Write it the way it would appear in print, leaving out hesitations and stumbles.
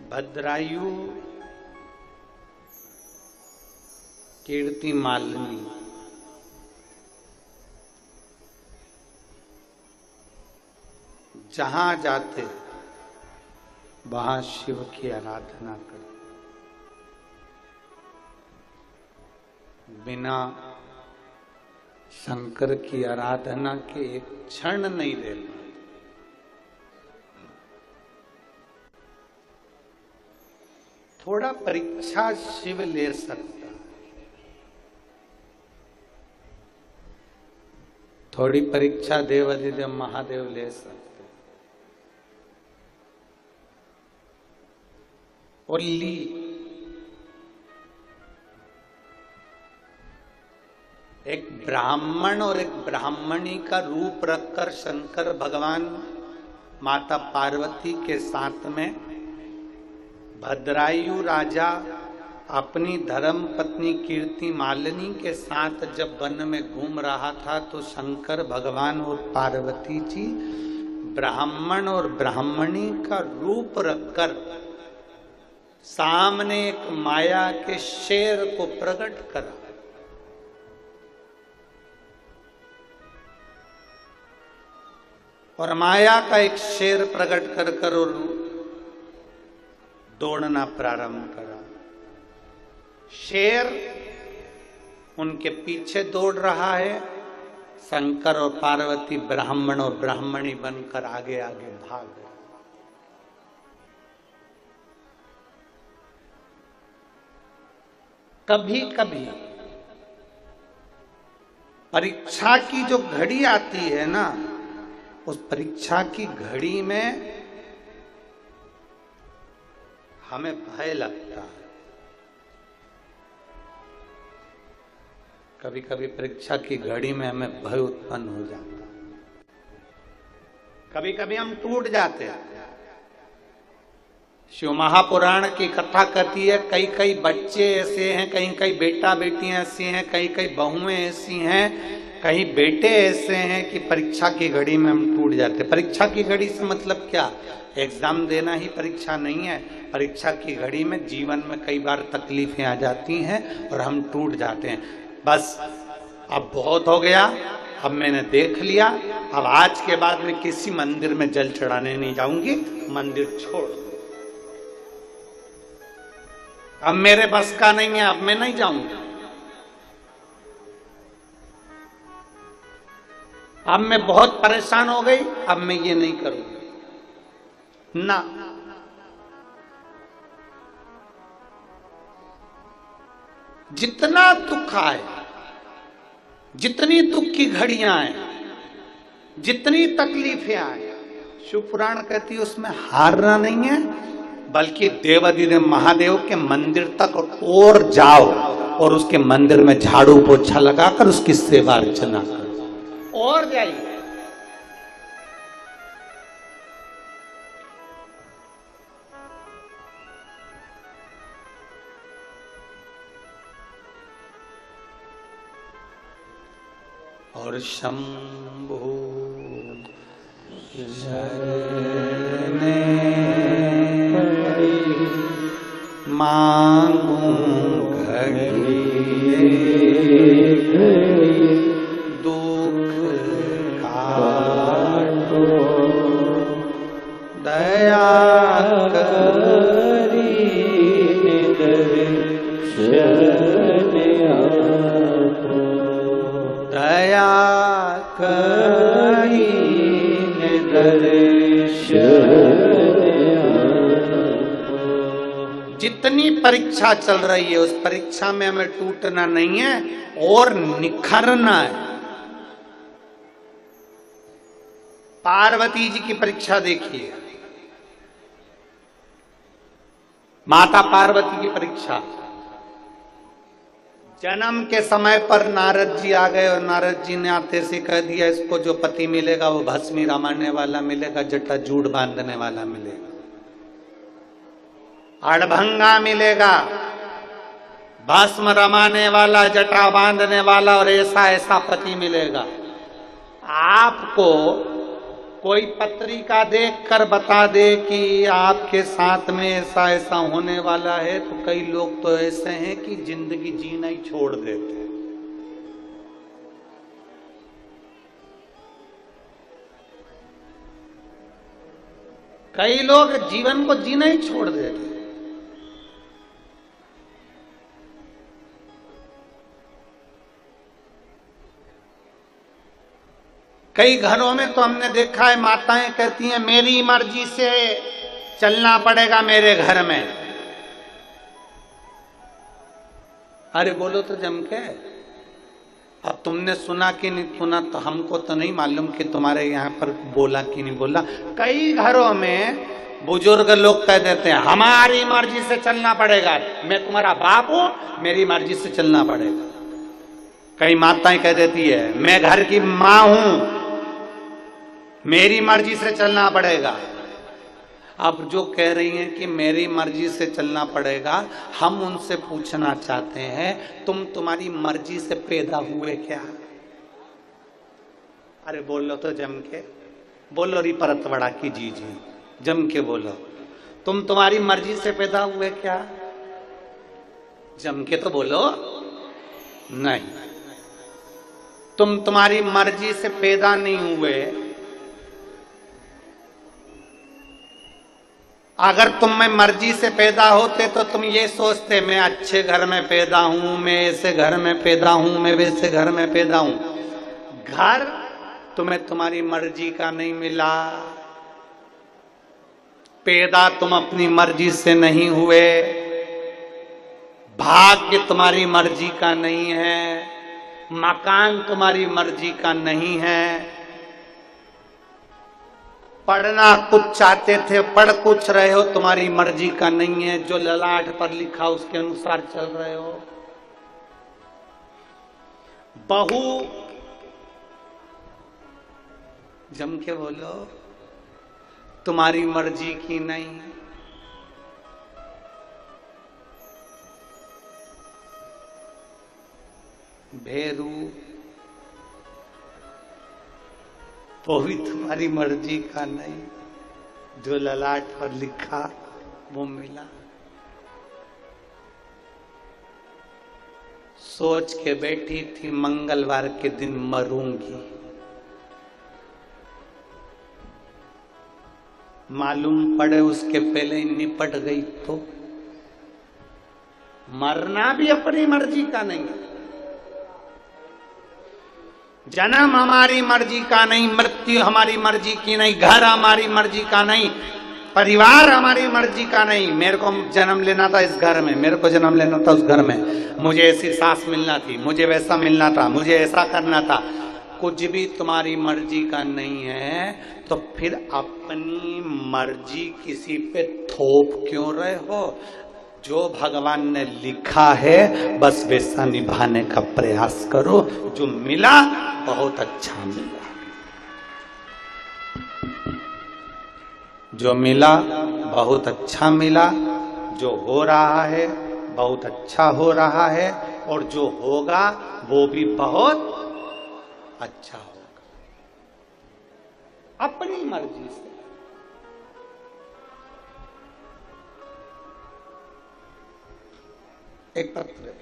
भद्रायु कीर्ति मालिनी जहां जाते वहां शिव की आराधना करते, बिना शंकर की आराधना के एक क्षण नहीं रहना। थोड़ा परीक्षा शिव ले सकता, थोड़ी परीक्षा देवाधिदेव महादेव ले सकते, और ली। एक ब्राह्मण और एक ब्राह्मणी का रूप रखकर शंकर भगवान माता पार्वती के साथ में भद्रायु राजा अपनी धर्म पत्नी कीर्ति मालिनी के साथ जब वन में घूम रहा था, तो शंकर भगवान और पार्वती जी ब्राह्मण और ब्राह्मणी का रूप रखकर सामने एक माया के शेर को प्रकट करा। और माया का एक शेर प्रकट कर और दौड़ना प्रारंभ करा। शेर उनके पीछे दौड़ रहा है, शंकर और पार्वती ब्राह्मण और ब्राह्मणी बनकर आगे आगे भाग गए। कभी कभी परीक्षा की जो घड़ी आती है ना, उस परीक्षा की घड़ी में हमें भय लगता है। कभी कभी परीक्षा की घड़ी में हमें भय उत्पन्न हो जाता है। कभी कभी हम टूट जाते हैं। शिव महापुराण की कथा कहती है, कई कई बच्चे ऐसे हैं, कई कई बेटा बेटियां ऐसी हैं, कई कई बहुएं ऐसी हैं, कई बेटे ऐसे हैं कि परीक्षा की घड़ी में हम टूट जाते हैं। परीक्षा की घड़ी से मतलब क्या? एग्जाम देना ही परीक्षा नहीं है। परीक्षा की घड़ी में जीवन में कई बार तकलीफें आ जाती हैं और हम टूट जाते हैं। बस अब बहुत हो गया, अब मैंने देख लिया, अब आज के बाद मैं किसी मंदिर में जल चढ़ाने नहीं जाऊंगी, मंदिर छोड़ दो, अब मेरे बस का नहीं है, अब मैं नहीं जाऊंगी, अब मैं बहुत परेशान हो गई, अब मैं ये नहीं करूंगी ना। जितना दुख आए, जितनी दुख की घड़ियां आए, जितनी तकलीफें आए, शिव पुराण कहती है उसमें हारना नहीं है, बल्कि देवाधिदेव महादेव के मंदिर तक और जाओ और उसके मंदिर में झाड़ू पोछा लगाकर उसकी सेवा अर्चना करो और जाइए। और शंभो शरणे मांगू घड़ी दुख काटो दया करी दया करी जितनी परीक्षा चल रही है उस परीक्षा में हमें टूटना नहीं है और निखरना है। पार्वती जी की परीक्षा देखिए, माता पार्वती की परीक्षा। जन्म के समय पर नारद जी आ गए और नारद जी ने आते से कह दिया, इसको जो पति मिलेगा वो भस्मी रमाने वाला मिलेगा, जटा जूड़ बांधने वाला मिलेगा, अड़भंगा मिलेगा, भस्म रमाने वाला, जटा बांधने वाला, और ऐसा ऐसा पति मिलेगा। आपको कोई पत्रिका देख कर बता दे कि आपके साथ में ऐसा ऐसा होने वाला है, तो कई लोग तो ऐसे हैं कि जिंदगी जीना ही छोड़ देते। कई लोग जीवन को जीना ही छोड़ देते। कई घरों में तो हमने देखा है, माताएं कहती हैं मेरी मर्जी से चलना पड़ेगा मेरे घर में। अरे बोलो तो जम के। अब तुमने सुना कि नहीं सुना तो हमको तो नहीं मालूम कि तुम्हारे यहाँ पर बोला कि नहीं बोला। कई घरों में बुजुर्ग लोग कह देते हैं हमारी मर्जी से चलना पड़ेगा, मैं तुम्हारा बाप हूं, मेरी मर्जी से चलना पड़ेगा। कई माताएं कह देती है मैं घर की मां हूं, मेरी मर्जी से चलना पड़ेगा। अब जो कह रही हैं कि मेरी मर्जी से चलना पड़ेगा, हम उनसे पूछना चाहते हैं तुम्हारी मर्जी से पैदा हुए क्या? अरे बोलो तो जम के, बोलो री परत बड़ा की जी, जम के बोलो। तुम्हारी मर्जी से पैदा हुए क्या? जम के तो बोलो। नहीं, तुम्हारी मर्जी से पैदा नहीं हुए। अगर तुम में मर्जी से पैदा होते तो तुम ये सोचते मैं अच्छे घर में पैदा हूं, मैं ऐसे घर में पैदा हूं, मैं वैसे घर में पैदा हूं। घर तुम्हें तुम्हारी मर्जी का नहीं मिला, पैदा तुम अपनी मर्जी से नहीं हुए, भाग्य तुम्हारी मर्जी का नहीं है, मकान तुम्हारी मर्जी का नहीं है, पढ़ना कुछ चाहते थे पढ़ कुछ रहे हो, तुम्हारी मर्जी का नहीं है, जो ललाट पर लिखा उसके अनुसार चल रहे हो। बहू, जम के बोलो, तुम्हारी मर्जी की नहीं। भेरू, वो भी तुम्हारी मर्जी का नहीं, जो ललाट पर लिखा वो मिला। सोच के बैठी थी मंगलवार के दिन मरूंगी, मालूम पड़े उसके पहले ही निपट गई तो। मरना भी अपनी मर्जी का नहीं, जन्म हमारी मर्जी का नहीं, मृत्यु हमारी मर्जी की नहीं, घर हमारी मर्जी का नहीं, परिवार हमारी मर्जी का नहीं। मेरे को जन्म लेना था इस घर में, मेरे को जन्म लेना था उस घर में, मुझे ऐसी सास मिलना थी, मुझे वैसा मिलना था, मुझे ऐसा करना था। कुछ भी तुम्हारी मर्जी का नहीं है तो फिर अपनी मर्जी किसी पे थोप क्यों रहे हो? जो भगवान ने लिखा है बस वैसा निभाने का प्रयास करो। जो मिला बहुत अच्छा मिला, जो मिला बहुत अच्छा मिला, जो हो रहा है बहुत अच्छा हो रहा है, और जो होगा वो भी बहुत अच्छा होगा अपनी मर्जी से। एक पत्र